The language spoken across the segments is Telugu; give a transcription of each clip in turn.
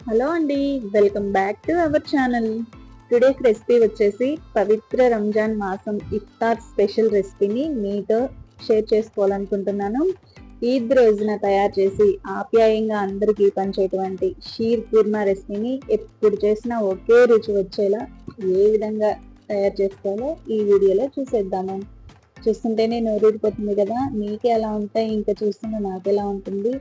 హలో అండి, welcome back to our channel. Today's recipe వచ్చేసి పవిత్ర రంజాన్ మాసం ఇఫ్తార్ స్పెషల్ రెసిపీని మీతో షేర్ చేసుకోవాలనుకుంటున్నాను. ఈద్ రోజున తయారు చేసి ఆప్యాయంగా అందరికీ పంచేటువంటి షీర్ కుర్మా రెసిపీని ఎప్పుడు చేసినా ఒకే రుచి వచ్చేలా ఏ విధంగా తయారు చేసుకోవాలో ఈ వీడియోలో చూసేద్దాము. చూస్తుంటేనే నోరూరిపోతుంది కదా, మీకే ఎలా ఉంటాయి ఇంకా చూస్తున్న నాకు ఎలా ఉంటుంది.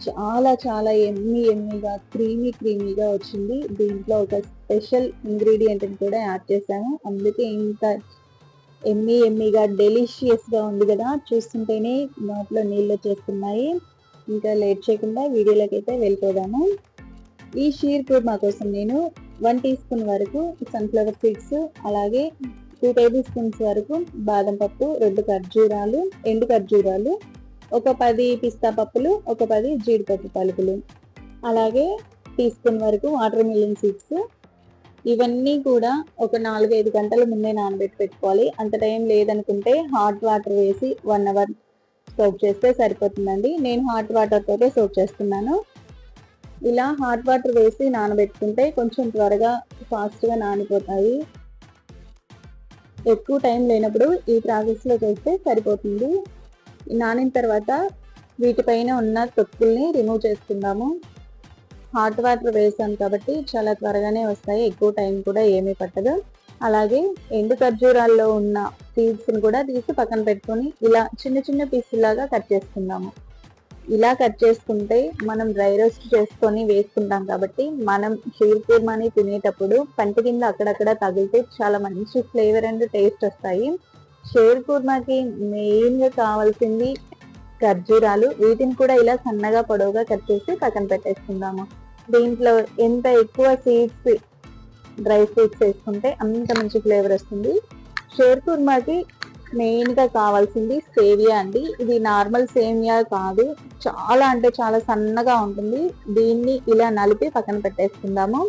చాలా చాలా ఎమ్మీగా క్రీమీగా వచ్చింది. దీంట్లో ఒక స్పెషల్ ఇంగ్రీడియంట్ కూడా యాడ్ చేశాను, అందుకే ఇంత ఎమ్మీగా డెలిషియస్గా ఉంది కదా. చూస్తుంటేనే నోట్లో నీళ్ళు వచ్చేస్తున్నాయి. ఇంకా లేట్ చేయకుండా వీడియోలోకి అయితే వెళ్ళిపోదాము. ఈ షీర్ కుర్మా కోసం నేను 1 టీ స్పూన్ వరకు సన్ఫ్లవర్ సీడ్స్, అలాగే 2 టేబుల్ స్పూన్స్ వరకు బాదం పప్పు, 2 ఖర్జూరాలు, ఎండు ఖర్జూరాలు, ఒక 10 పిస్తా పప్పులు, ఒక 10 జీడిపప్పు పలుకులు, అలాగే టీ స్పూన్ వరకు వాటర్ మిలన్ సీడ్స్. ఇవన్నీ కూడా ఒక 4-5 గంటల ముందే నానబెట్టి పెట్టుకోవాలి. అంత టైం లేదనుకుంటే హాట్ వాటర్ వేసి 1 అవర్ సోక్ చేస్తే సరిపోతుందండి. నేను హాట్ వాటర్ తోటే సోక్ చేస్తున్నాను. ఇలా హాట్ వాటర్ వేసి నానబెట్టుకుంటే కొంచెం త్వరగా ఫాస్ట్గా నానిపోతాయి. ఎక్కువ టైం లేనప్పుడు ఈ ప్రాసెస్లో చేస్తే సరిపోతుంది. నానిన తర్వాత వీటిపైన ఉన్న తొక్కుల్ని రిమూవ్ చేసుకుందాము. హాట్ వాటర్ వేసాం కాబట్టి చాలా త్వరగానే వస్తాయి, ఎక్కువ టైం కూడా ఏమీ పట్టదు. అలాగే ఎండు ఖర్జూరాల్లో ఉన్న సీడ్స్ని కూడా తీసి పక్కన పెట్టుకొని ఇలా చిన్న చిన్న పీసులాగా కట్ చేసుకుందాము. ఇలా కట్ చేసుకుంటే మనం డ్రై రోస్ట్ చేసుకొని వేసుకుంటాం కాబట్టి మనం షీర్ కుర్మాని తినేటప్పుడు పంట కింద అక్కడక్కడ తగిలితే చాలా మంచి ఫ్లేవర్ అండ్ టేస్ట్ వస్తాయి. షీర్ కుర్మాకి మెయిన్గా కావాల్సింది ఖర్జూరాలు. వీటిని కూడా ఇలా సన్నగా పొడవుగా కట్ చేసి పక్కన పెట్టేసుకుందాము. దీంట్లో ఎంత ఎక్కువ సీడ్స్, డ్రై ఫ్రూట్స్ వేసుకుంటే అంత మంచి ఫ్లేవర్ వస్తుంది. షీర్ కుర్మాకి మెయిన్గా కావాల్సింది సేమియా అండి. ఇది నార్మల్ సేమియా కాదు, చాలా అంటే చాలా సన్నగా ఉంటుంది. దీన్ని ఇలా నలిపి పక్కన పెట్టేసుకుందాము.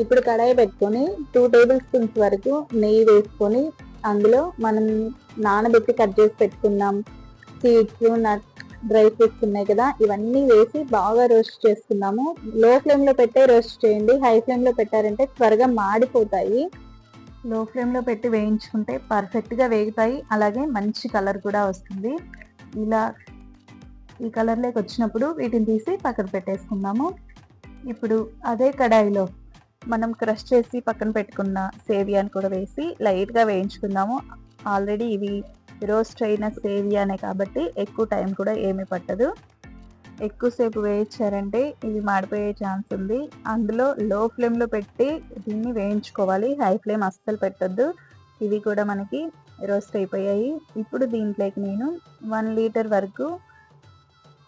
ఇప్పుడు కడాయి పెట్టుకొని 2 టేబుల్ స్పూన్స్ వరకు నెయ్యి వేసుకొని అందులో మనం నానబెట్టి కట్ చేసి పెట్టుకుందాం సీడ్స్, నట్, డ్రై ఫ్రూట్స్ ఉన్నాయి కదా, ఇవన్నీ వేసి బాగా రోస్ట్ చేసుకుందాము. లో ఫ్లేమ్లో పెట్టే రోస్ట్ చేయండి, హై ఫ్లేమ్లో పెట్టారంటే త్వరగా మాడిపోతాయి. లో ఫ్లేమ్లో పెట్టి వేయించుకుంటే పర్ఫెక్ట్గా వేగుతాయి, అలాగే మంచి కలర్ కూడా వస్తుంది. ఇలా ఈ కలర్లోకి వచ్చినప్పుడు వీటిని తీసి పక్కన పెట్టేసుకుందాము. ఇప్పుడు అదే కడాయిలో మనం క్రష్ చేసి పక్కన పెట్టుకున్న సేవియాని కూడా వేసి లైట్గా వేయించుకుందాము. ఆల్రెడీ ఇవి రోస్ట్ అయిన సేవియానే కాబట్టి ఎక్కువ టైం కూడా ఏమీ పట్టదు. ఎక్కువసేపు వేయించారంటే ఇవి మాడిపోయే ఛాన్స్ ఉంది. అందులో లో ఫ్లేమ్లో పెట్టి దీన్ని వేయించుకోవాలి, హై ఫ్లేమ్ అస్సలు పెట్టద్దు. ఇవి కూడా మనకి రోస్ట్ అయిపోయాయి. ఇప్పుడు దీంట్లోకి నేను 1 లీటర్ వరకు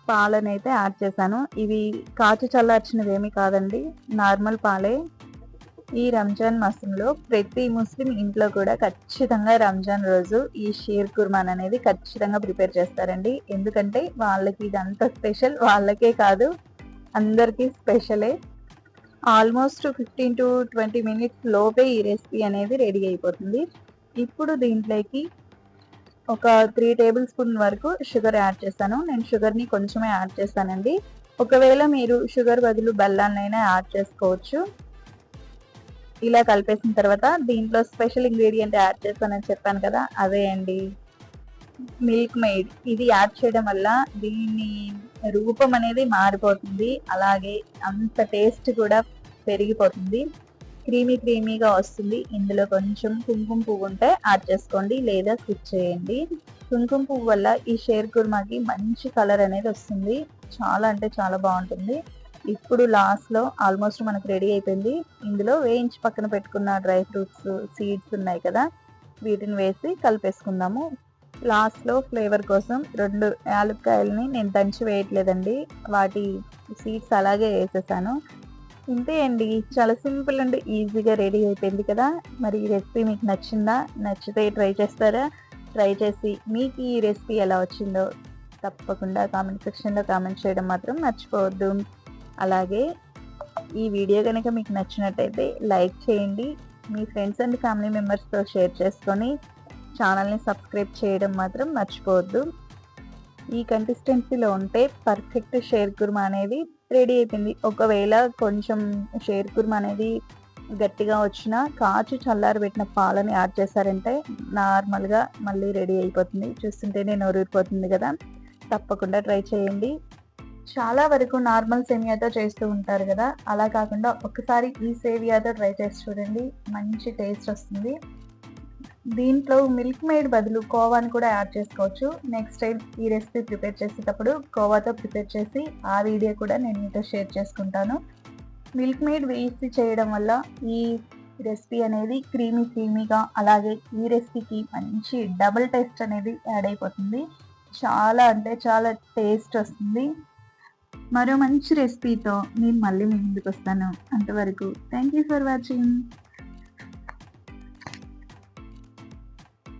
పాలనైతే యాడ్ చేశాను. ఇవి కాచి చల్లార్చినవి ఏమీ కాదండి, నార్మల్ పాలే. ఈ రంజాన్ మాసంలో ప్రతి ముస్లిం ఇంట్లో కూడా ఖచ్చితంగా రంజాన్ రోజు ఈ షీర్ కుర్మాన్ అనేది ఖచ్చితంగా ప్రిపేర్ చేస్తారండి. ఎందుకంటే వాళ్ళకి ఇదంతా స్పెషల్, వాళ్ళకే కాదు అందరికీ స్పెషలే. ఆల్మోస్ట్ 15 to 20 మినిట్స్ లోపే ఈ రెసిపీ అనేది రెడీ అయిపోతుంది. ఇప్పుడు దీంట్లోకి ఒక 3 టేబుల్ స్పూన్ వరకు షుగర్ యాడ్ చేశాను. నేను షుగర్ని కొంచెమే యాడ్ చేస్తానండి. ఒకవేళ మీరు షుగర్ బదులు బెల్లాన్నైనా యాడ్ చేసుకోవచ్చు. ఇలా కలిపేసిన తర్వాత దీంట్లో స్పెషల్ ఇంగ్రీడియంట్ యాడ్ చేస్తానని చెప్పాను కదా, అదే అండి మిల్క్ మెయిడ్. ఇది యాడ్ చేయడం వల్ల దీని రూపం అనేది మారిపోతుంది, అలాగే అంత టేస్ట్ కూడా పెరిగిపోతుంది, క్రీమీగా వస్తుంది. ఇందులో కొంచెం కుంకుమ పువ్వు ఉంటే యాడ్ చేసుకోండి, లేదా స్కిప్ చేయండి. కుంకుమ పువ్వు వల్ల ఈ షీర్ కుర్మాకి మంచి కలర్ అనేది వస్తుంది, చాలా అంటే చాలా బాగుంటుంది. ఇప్పుడు లాస్ట్లో ఆల్మోస్ట్ మనకు రెడీ అయిపోయింది. ఇందులో వేయించి పక్కన పెట్టుకున్న డ్రై ఫ్రూట్స్, సీడ్స్ ఉన్నాయి కదా, వీటిని వేసి కలిపేసుకుందాము. లాస్ట్లో ఫ్లేవర్ కోసం 2 యాలక్కాయలని నేను దంచి వేయట్లేదండి, వాటి సీడ్స్ అలాగే వేసేసాను. ఇంతే అండి, చాలా సింపుల్ అండ్ ఈజీగా రెడీ అయిపోయింది కదా. మరి ఈ రెసిపీ మీకు నచ్చిందా? నచ్చితే ట్రై చేస్తారా? ట్రై చేసి మీకు ఈ రెసిపీ ఎలా వచ్చిందో తప్పకుండా కామెంట్ సెక్షన్లో కామెంట్ చేయడం మాత్రం మర్చిపోవద్దు. అలాగే ఈ వీడియో కనుక మీకు నచ్చినట్టయితే లైక్ చేయండి, మీ ఫ్రెండ్స్ అండ్ ఫ్యామిలీ మెంబర్స్తో షేర్ చేసుకొని ఛానల్ని సబ్స్క్రైబ్ చేయడం మాత్రం మర్చిపోవద్దు. ఈ కన్సిస్టెన్సీలో ఉంటే పర్ఫెక్ట్ షేర్ కుర్మా అనేది రెడీ అయిపోయింది. ఒకవేళ కొంచెం షేర్ కుర్మా అనేది గట్టిగా వచ్చినా కాచి చల్లారబెట్టిన పాలని యాడ్ చేశారంటే నార్మల్గా మళ్ళీ రెడీ అయిపోతుంది. చూస్తుంటేనే నోరూరిపోతుంది కదా, తప్పకుండా ట్రై చేయండి. చాలా వరకు నార్మల్ సేమియాతో చేస్తూ ఉంటారు కదా, అలా కాకుండా ఒకసారి ఈ సేమియాతో ట్రై చేసి చూడండి, మంచి టేస్ట్ వస్తుంది. దీంట్లో మిల్క్ మేడ్ బదులు కోవాని కూడా యాడ్ చేసుకోవచ్చు. నెక్స్ట్ టైం ఈ రెసిపీ ప్రిపేర్ చేసేటప్పుడు కోవాతో ప్రిపేర్ చేసి ఆ వీడియో కూడా నేను మీతో షేర్ చేసుకుంటాను. మిల్క్ మేడ్ వేసి చేయడం వల్ల ఈ రెసిపీ అనేది క్రీమీగా, అలాగే ఈ రెసిపీకి మంచి డబుల్ టేస్ట్ అనేది యాడ్ అయిపోతుంది. చాలా అంటే చాలా టేస్ట్ వస్తుంది. మరో మంచి రెసిపీతో నేను మళ్ళీ మీ ముందుకు వస్తాను. అంతవరకు థ్యాంక్ యూ ఫర్ వాచింగ్.